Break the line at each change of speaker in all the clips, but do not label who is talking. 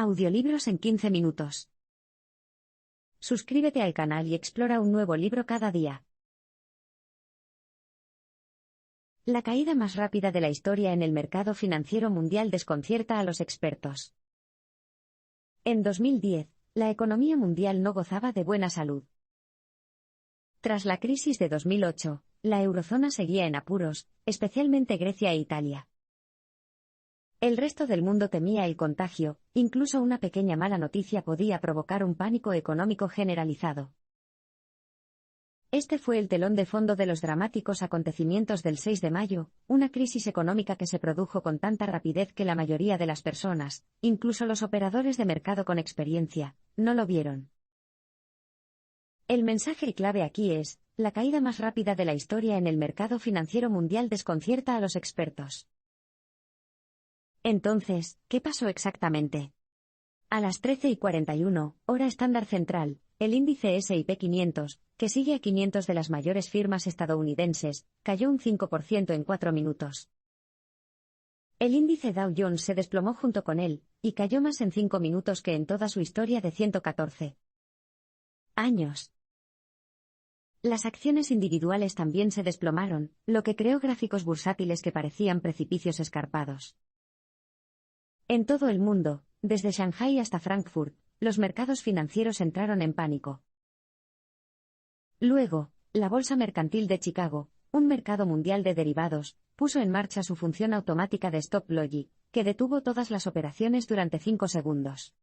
Audiolibros en 15 minutos. Suscríbete al canal y explora un nuevo libro cada día. La caída más rápida de la historia en el mercado financiero mundial desconcierta a los expertos. En 2010, la economía mundial no gozaba de buena salud. Tras la crisis de 2008, la eurozona seguía en apuros, especialmente Grecia e Italia. El resto del mundo temía el contagio, incluso una pequeña mala noticia podía provocar un pánico económico generalizado. Este fue el telón de fondo de los dramáticos acontecimientos del 6 de mayo, una crisis económica que se produjo con tanta rapidez que la mayoría de las personas, incluso los operadores de mercado con experiencia, no lo vieron. El mensaje clave aquí es: la caída más rápida de la historia en el mercado financiero mundial desconcierta a los expertos. Entonces, ¿qué pasó exactamente? A las 13:41, hora estándar central, el índice S&P 500, que sigue a 500 de las mayores firmas estadounidenses, cayó un 5% en 4 minutos. El índice Dow Jones se desplomó junto con él, y cayó más en 5 minutos que en toda su historia de 114 años. Las acciones individuales también se desplomaron, lo que creó gráficos bursátiles que parecían precipicios escarpados. En todo el mundo, desde Shanghái hasta Frankfurt, los mercados financieros entraron en pánico. Luego, la Bolsa Mercantil de Chicago, un mercado mundial de derivados, puso en marcha su función automática de Stop Logic, que detuvo todas las operaciones durante 5 segundos.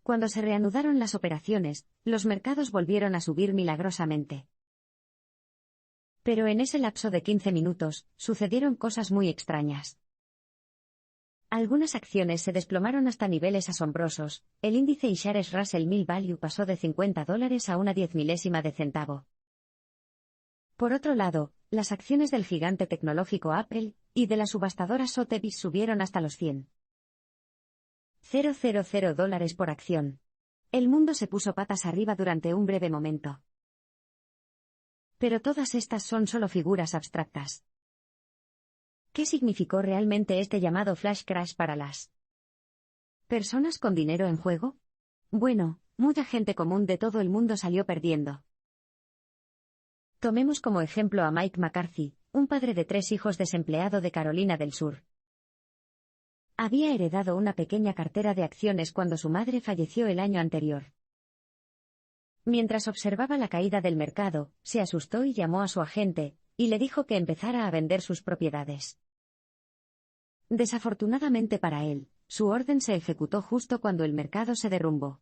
Cuando se reanudaron las operaciones, los mercados volvieron a subir milagrosamente. Pero en ese lapso de 15 minutos, sucedieron cosas muy extrañas. Algunas acciones se desplomaron hasta niveles asombrosos. El índice iShares Russell 1000 Value pasó de $50 a una 10 milésima de centavo. Por otro lado, las acciones del gigante tecnológico Apple y de la subastadora Sotheby's subieron hasta los $100,000 por acción. El mundo se puso patas arriba durante un breve momento. Pero todas estas son solo figuras abstractas. ¿Qué significó realmente este llamado flash crash para las personas con dinero en juego? Bueno, mucha gente común de todo el mundo salió perdiendo. Tomemos como ejemplo a Mike McCarthy, un padre de 3 hijos desempleado de Carolina del Sur. Había heredado una pequeña cartera de acciones cuando su madre falleció el año anterior. Mientras observaba la caída del mercado, se asustó y llamó a su agente, y le dijo que empezara a vender sus propiedades. Desafortunadamente para él, su orden se ejecutó justo cuando el mercado se derrumbó.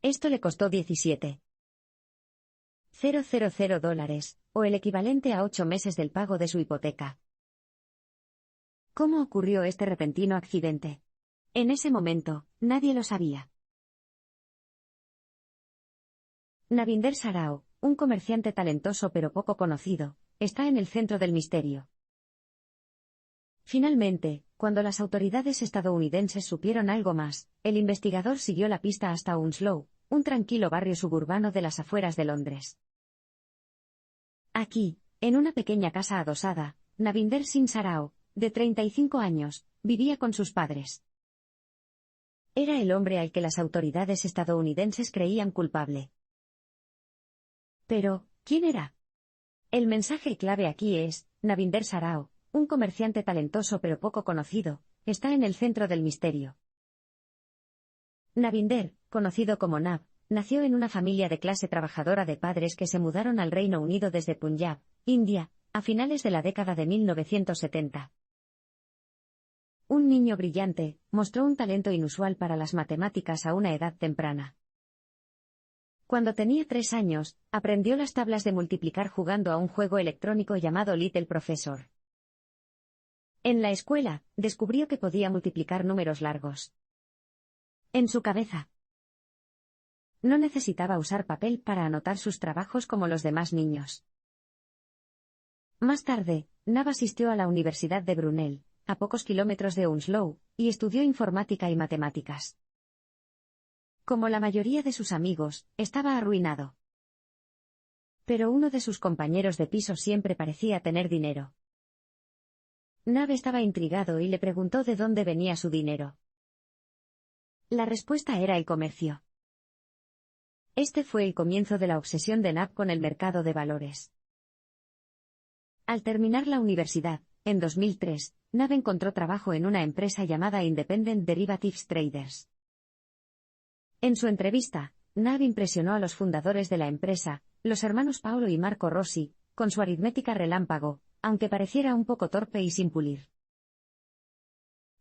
Esto le costó $17,000, o el equivalente a 8 meses del pago de su hipoteca. ¿Cómo ocurrió este repentino accidente? En ese momento, nadie lo sabía. Navinder Sarao, un comerciante talentoso pero poco conocido, está en el centro del misterio. Finalmente, cuando las autoridades estadounidenses supieron algo más, el investigador siguió la pista hasta Hounslow, un tranquilo barrio suburbano de las afueras de Londres. Aquí, en una pequeña casa adosada, Navinder Singh Sarao, de 35 años, vivía con sus padres. Era el hombre al que las autoridades estadounidenses creían culpable. Pero, ¿quién era? El mensaje clave aquí es: Navinder Sarao, un comerciante talentoso pero poco conocido, está en el centro del misterio. Navinder, conocido como Nav, nació en una familia de clase trabajadora de padres que se mudaron al Reino Unido desde Punjab, India, a finales de la década de 1970. Un niño brillante, mostró un talento inusual para las matemáticas a una edad temprana. Cuando tenía 3 años, aprendió las tablas de multiplicar jugando a un juego electrónico llamado Little Professor. En la escuela, descubrió que podía multiplicar números largos. En su cabeza. No necesitaba usar papel para anotar sus trabajos como los demás niños. Más tarde, Nav asistió a la Universidad de Brunel, a pocos kilómetros de Hounslow, y estudió informática y matemáticas. Como la mayoría de sus amigos, estaba arruinado. Pero uno de sus compañeros de piso siempre parecía tener dinero. Nav estaba intrigado y le preguntó de dónde venía su dinero. La respuesta era el comercio. Este fue el comienzo de la obsesión de Knapp con el mercado de valores. Al terminar la universidad, en 2003, Knapp encontró trabajo en una empresa llamada Independent Derivatives Traders. En su entrevista, Knapp impresionó a los fundadores de la empresa, los hermanos Paolo y Marco Rossi, con su aritmética relámpago, aunque pareciera un poco torpe y sin pulir.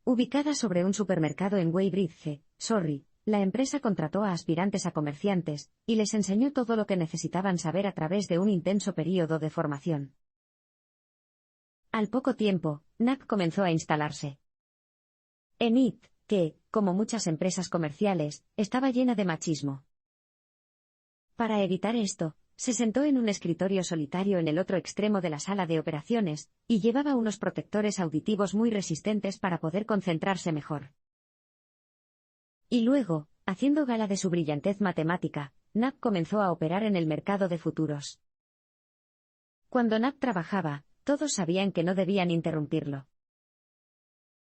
Ubicada sobre un supermercado en Weybridge, Surrey, la empresa contrató a aspirantes a comerciantes, y les enseñó todo lo que necesitaban saber a través de un intenso período de formación. Al poco tiempo, Knapp comenzó a instalarse en IT, que, como muchas empresas comerciales, estaba llena de machismo. Para evitar esto, se sentó en un escritorio solitario en el otro extremo de la sala de operaciones, y llevaba unos protectores auditivos muy resistentes para poder concentrarse mejor. Y luego, haciendo gala de su brillantez matemática, Knapp comenzó a operar en el mercado de futuros. Cuando Knapp trabajaba, todos sabían que no debían interrumpirlo.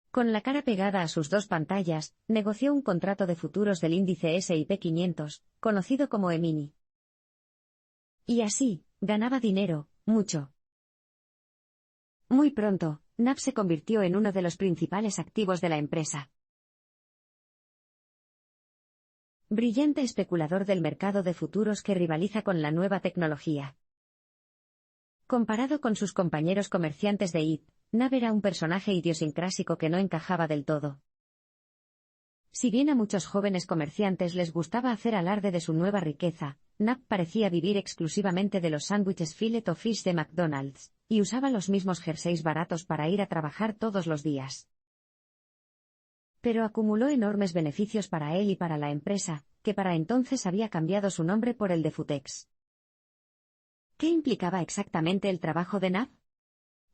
Con la cara pegada a sus dos pantallas, negoció un contrato de futuros del índice S&P 500, conocido como E-mini. Y así, ganaba dinero, mucho. Muy pronto, Knapp se convirtió en uno de los principales activos de la empresa. Brillante especulador del mercado de futuros que rivaliza con la nueva tecnología. Comparado con sus compañeros comerciantes de IT, Knapp era un personaje idiosincrásico que no encajaba del todo. Si bien a muchos jóvenes comerciantes les gustaba hacer alarde de su nueva riqueza, Knapp parecía vivir exclusivamente de los sándwiches fillet o fish de McDonald's, y usaba los mismos jerseys baratos para ir a trabajar todos los días. Pero acumuló enormes beneficios para él y para la empresa, que para entonces había cambiado su nombre por el de Futex. ¿Qué implicaba exactamente el trabajo de Knapp?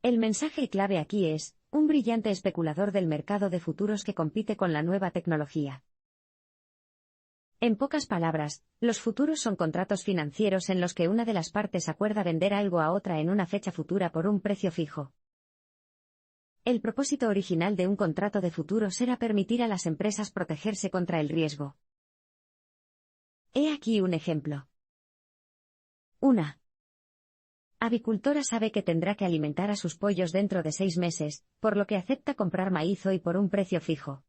El mensaje clave aquí es, un brillante especulador del mercado de futuros que compite con la nueva tecnología. En pocas palabras, los futuros son contratos financieros en los que una de las partes acuerda vender algo a otra en una fecha futura por un precio fijo. El propósito original de un contrato de futuros era permitir a las empresas protegerse contra el riesgo. He aquí un ejemplo. 1. Avicultora sabe que tendrá que alimentar a sus pollos dentro de 6 meses, por lo que acepta comprar maíz hoy por un precio fijo.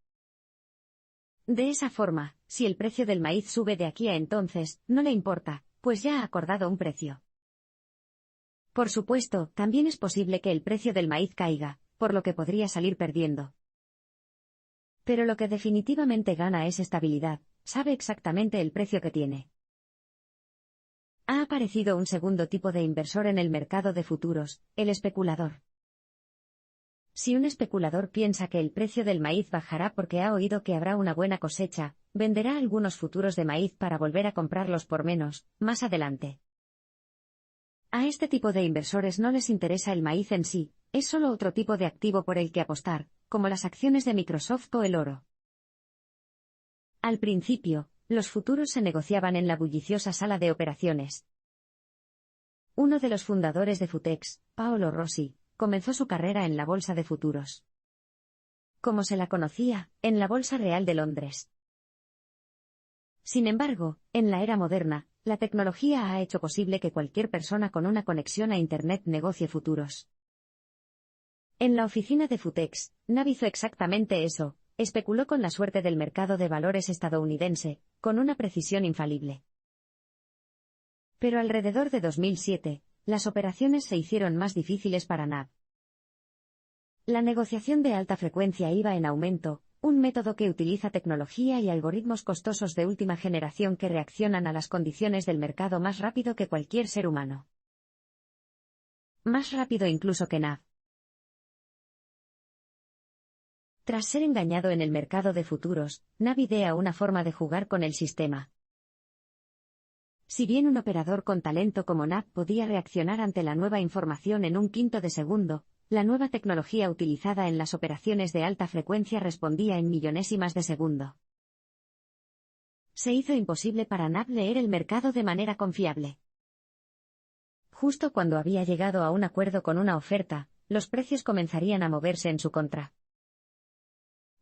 De esa forma, si el precio del maíz sube de aquí a entonces, no le importa, pues ya ha acordado un precio. Por supuesto, también es posible que el precio del maíz caiga, por lo que podría salir perdiendo. Pero lo que definitivamente gana es estabilidad, sabe exactamente el precio que tiene. Ha aparecido un segundo tipo de inversor en el mercado de futuros, el especulador. Si un especulador piensa que el precio del maíz bajará porque ha oído que habrá una buena cosecha, venderá algunos futuros de maíz para volver a comprarlos por menos, más adelante. A este tipo de inversores no les interesa el maíz en sí, es solo otro tipo de activo por el que apostar, como las acciones de Microsoft o el oro. Al principio, los futuros se negociaban en la bulliciosa sala de operaciones. Uno de los fundadores de Futex, Paolo Rossi, comenzó su carrera en la bolsa de futuros. Como se la conocía, en la Bolsa Real de Londres. Sin embargo, en la era moderna, la tecnología ha hecho posible que cualquier persona con una conexión a Internet negocie futuros. En la oficina de Futex, Knapp hizo exactamente eso, especuló con la suerte del mercado de valores estadounidense, con una precisión infalible. Pero alrededor de 2007, las operaciones se hicieron más difíciles para Knapp. La negociación de alta frecuencia iba en aumento, un método que utiliza tecnología y algoritmos costosos de última generación que reaccionan a las condiciones del mercado más rápido que cualquier ser humano. Más rápido incluso que Knapp. Tras ser engañado en el mercado de futuros, Knapp idea una forma de jugar con el sistema. Si bien un operador con talento como Knapp podía reaccionar ante la nueva información en un quinto de segundo, la nueva tecnología utilizada en las operaciones de alta frecuencia respondía en millonésimas de segundo. Se hizo imposible para Knapp leer el mercado de manera confiable. Justo cuando había llegado a un acuerdo con una oferta, los precios comenzarían a moverse en su contra.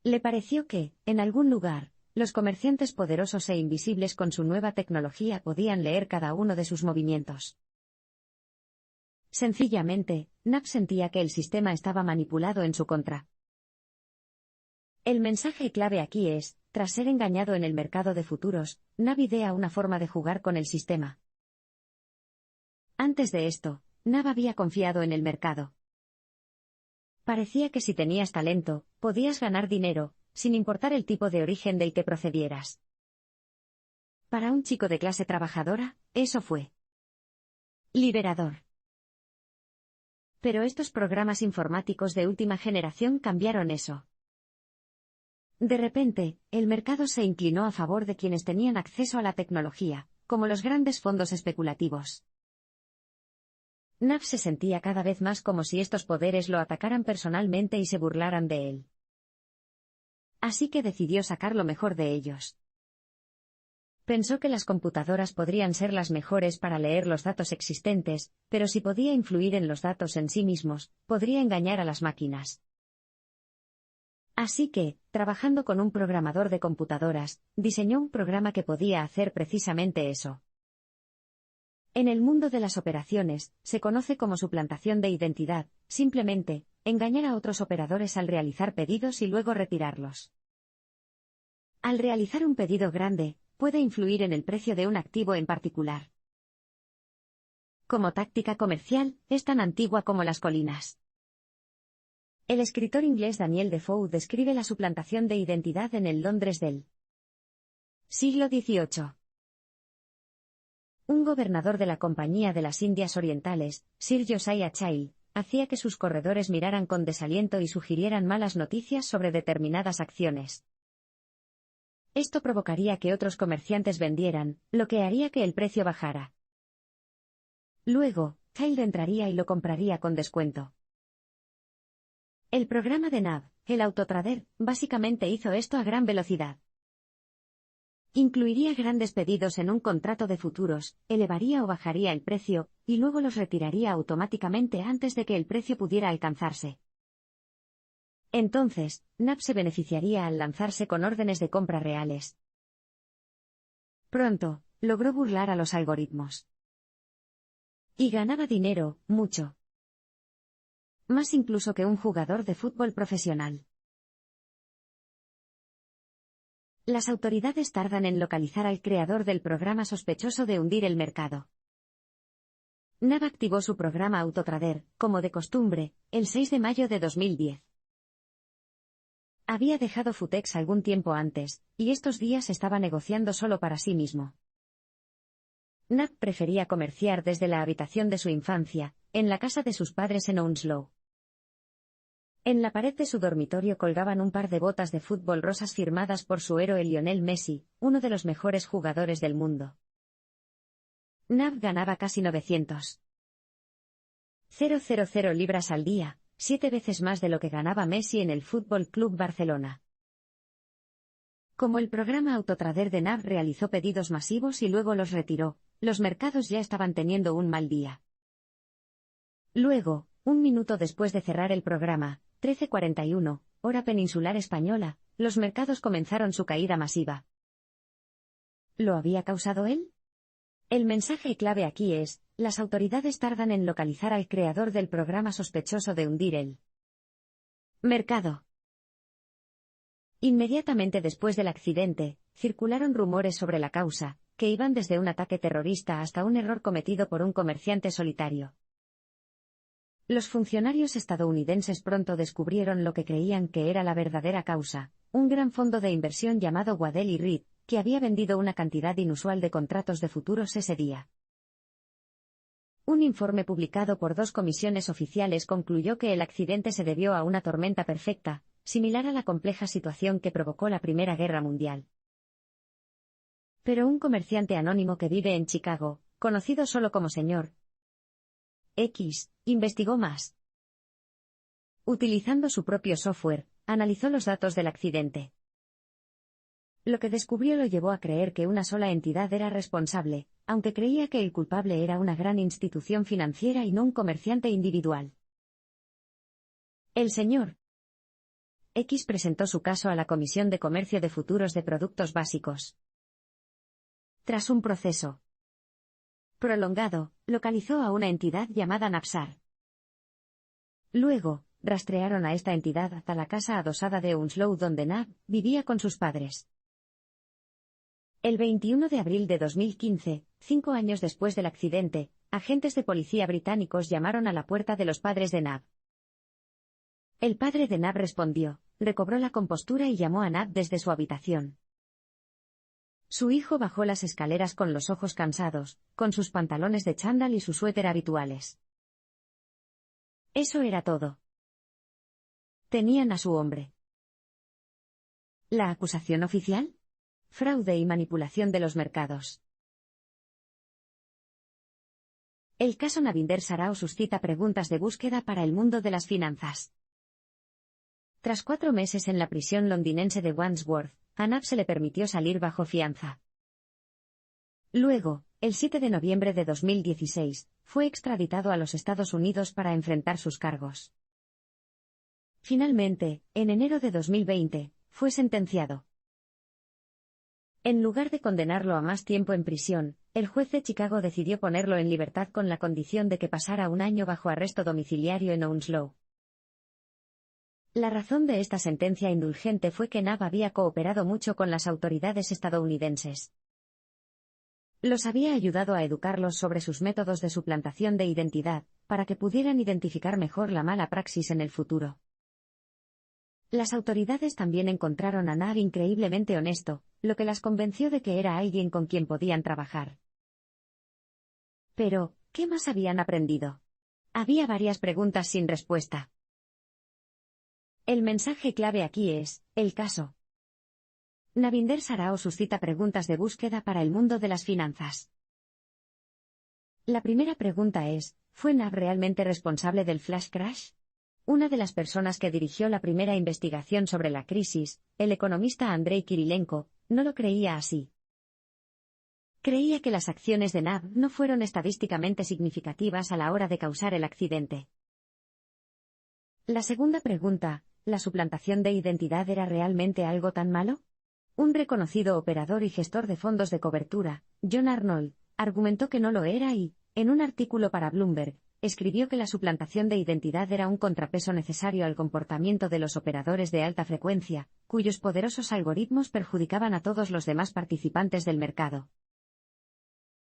Le pareció que, en algún lugar, los comerciantes poderosos e invisibles con su nueva tecnología podían leer cada uno de sus movimientos. Sencillamente, Knapp sentía que el sistema estaba manipulado en su contra. El mensaje clave aquí es, tras ser engañado en el mercado de futuros, Knapp idea una forma de jugar con el sistema. Antes de esto, Knapp había confiado en el mercado. Parecía que si tenías talento, podías ganar dinero, sin importar el tipo de origen del que procedieras. Para un chico de clase trabajadora, eso fue liberador. Pero estos programas informáticos de última generación cambiaron eso. De repente, el mercado se inclinó a favor de quienes tenían acceso a la tecnología, como los grandes fondos especulativos. Knapp se sentía cada vez más como si estos poderes lo atacaran personalmente y se burlaran de él. Así que decidió sacar lo mejor de ellos. Pensó que las computadoras podrían ser las mejores para leer los datos existentes, pero si podía influir en los datos en sí mismos, podría engañar a las máquinas. Así que, trabajando con un programador de computadoras, diseñó un programa que podía hacer precisamente eso. En el mundo de las operaciones, se conoce como suplantación de identidad, simplemente, engañar a otros operadores al realizar pedidos y luego retirarlos. Al realizar un pedido grande, puede influir en el precio de un activo en particular. Como táctica comercial, es tan antigua como las colinas. El escritor inglés Daniel Defoe describe la suplantación de identidad en el Londres del siglo XVIII. Un gobernador de la Compañía de las Indias Orientales, Sir Josiah Child, hacía que sus corredores miraran con desaliento y sugirieran malas noticias sobre determinadas acciones. Esto provocaría que otros comerciantes vendieran, lo que haría que el precio bajara. Luego, Child entraría y lo compraría con descuento. El programa de Knapp, el autotrader, básicamente hizo esto a gran velocidad. Incluiría grandes pedidos en un contrato de futuros, elevaría o bajaría el precio, y luego los retiraría automáticamente antes de que el precio pudiera alcanzarse. Entonces, Knapp se beneficiaría al lanzarse con órdenes de compra reales. Pronto, logró burlar a los algoritmos. Y ganaba dinero, mucho. Más incluso que un jugador de fútbol profesional. Las autoridades tardan en localizar al creador del programa sospechoso de hundir el mercado. Knapp activó su programa Autotrader, como de costumbre, el 6 de mayo de 2010. Había dejado Futex algún tiempo antes, y estos días estaba negociando solo para sí mismo. Knapp prefería comerciar desde la habitación de su infancia, en la casa de sus padres en Hounslow. En la pared de su dormitorio colgaban un par de botas de fútbol rosas firmadas por su héroe Lionel Messi, uno de los mejores jugadores del mundo. Knapp ganaba casi 900.000 libras al día, 7 veces más de lo que ganaba Messi en el Fútbol Club Barcelona. Como el programa Autotrader de Knapp realizó pedidos masivos y luego los retiró, los mercados ya estaban teniendo un mal día. Luego, un minuto después de cerrar el programa, 13:41, hora peninsular española, los mercados comenzaron su caída masiva. ¿Lo había causado él? El mensaje clave aquí es, las autoridades tardan en localizar al creador del programa sospechoso de hundir el mercado. Inmediatamente después del accidente, circularon rumores sobre la causa, que iban desde un ataque terrorista hasta un error cometido por un comerciante solitario. Los funcionarios estadounidenses pronto descubrieron lo que creían que era la verdadera causa, un gran fondo de inversión llamado Waddell & Reed, que había vendido una cantidad inusual de contratos de futuros ese día. Un informe publicado por 2 comisiones oficiales concluyó que el accidente se debió a una tormenta perfecta, similar a la compleja situación que provocó la Primera Guerra Mundial. Pero un comerciante anónimo que vive en Chicago, conocido solo como Sr. X, investigó más. Utilizando su propio software, analizó los datos del accidente. Lo que descubrió lo llevó a creer que una sola entidad era responsable, aunque creía que el culpable era una gran institución financiera y no un comerciante individual. El Sr. X presentó su caso a la Comisión de Comercio de Futuros de Productos Básicos. Tras un proceso prolongado, localizó a una entidad llamada Napsar. Luego, rastrearon a esta entidad hasta la casa adosada de Hounslow donde Nab vivía con sus padres. El 21 de abril de 2015, 5 años después del accidente, agentes de policía británicos llamaron a la puerta de los padres de Nab. El padre de Nab respondió, recobró la compostura y llamó a Nab desde su habitación. Su hijo bajó las escaleras con los ojos cansados, con sus pantalones de chándal y su suéter habituales. Eso era todo. Tenían a su hombre. ¿La acusación oficial? Fraude y manipulación de los mercados. El caso Navinder Sarao suscita preguntas de búsqueda para el mundo de las finanzas. Tras 4 meses en la prisión londinense de Wandsworth, a Nab se le permitió salir bajo fianza. Luego, el 7 de noviembre de 2016, fue extraditado a los Estados Unidos para enfrentar sus cargos. Finalmente, en enero de 2020, fue sentenciado. En lugar de condenarlo a más tiempo en prisión, el juez de Chicago decidió ponerlo en libertad con la condición de que pasara 1 año bajo arresto domiciliario en Hounslow. La razón de esta sentencia indulgente fue que Nab había cooperado mucho con las autoridades estadounidenses. Los había ayudado a educarlos sobre sus métodos de suplantación de identidad, para que pudieran identificar mejor la mala praxis en el futuro. Las autoridades también encontraron a Nab increíblemente honesto, lo que las convenció de que era alguien con quien podían trabajar. Pero, ¿qué más habían aprendido? Había varias preguntas sin respuesta. El mensaje clave aquí es, el caso Navinder Sarao suscita preguntas de búsqueda para el mundo de las finanzas. La primera pregunta es, ¿fue Nab realmente responsable del flash crash? Una de las personas que dirigió la primera investigación sobre la crisis, el economista Andrei Kirilenko, no lo creía así. Creía que las acciones de Nab no fueron estadísticamente significativas a la hora de causar el accidente. La segunda pregunta, ¿la suplantación de identidad era realmente algo tan malo? Un reconocido operador y gestor de fondos de cobertura, John Arnold, argumentó que no lo era y, en un artículo para Bloomberg, escribió que la suplantación de identidad era un contrapeso necesario al comportamiento de los operadores de alta frecuencia, cuyos poderosos algoritmos perjudicaban a todos los demás participantes del mercado.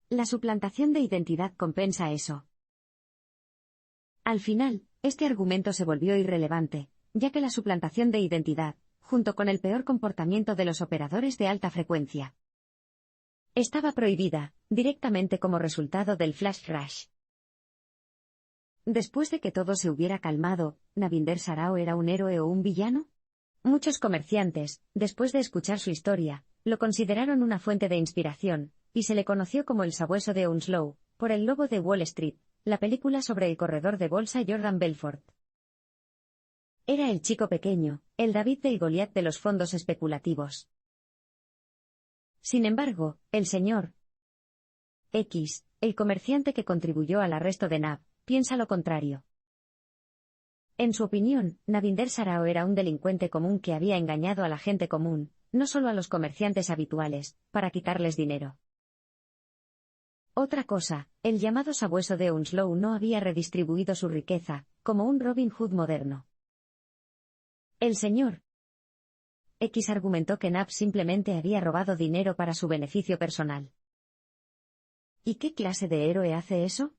La suplantación de identidad compensa eso. Al final, este argumento se volvió irrelevante, ya que la suplantación de identidad, junto con el peor comportamiento de los operadores de alta frecuencia, estaba prohibida, directamente como resultado del flash crash. Después de que todo se hubiera calmado, ¿Navinder Sarao era un héroe o un villano? Muchos comerciantes, después de escuchar su historia, lo consideraron una fuente de inspiración, y se le conoció como el sabueso de Hounslow, por El lobo de Wall Street, la película sobre el corredor de bolsa Jordan Belfort. Era el chico pequeño, el David y Goliat de los fondos especulativos. Sin embargo, el señor X, el comerciante que contribuyó al arresto de Nab, piensa lo contrario. En su opinión, Navinder Sarao era un delincuente común que había engañado a la gente común, no solo a los comerciantes habituales, para quitarles dinero. Otra cosa, el llamado sabueso de Hounslow no había redistribuido su riqueza, como un Robin Hood moderno. El señor X argumentó que Nab simplemente había robado dinero para su beneficio personal. ¿Y qué clase de héroe hace eso?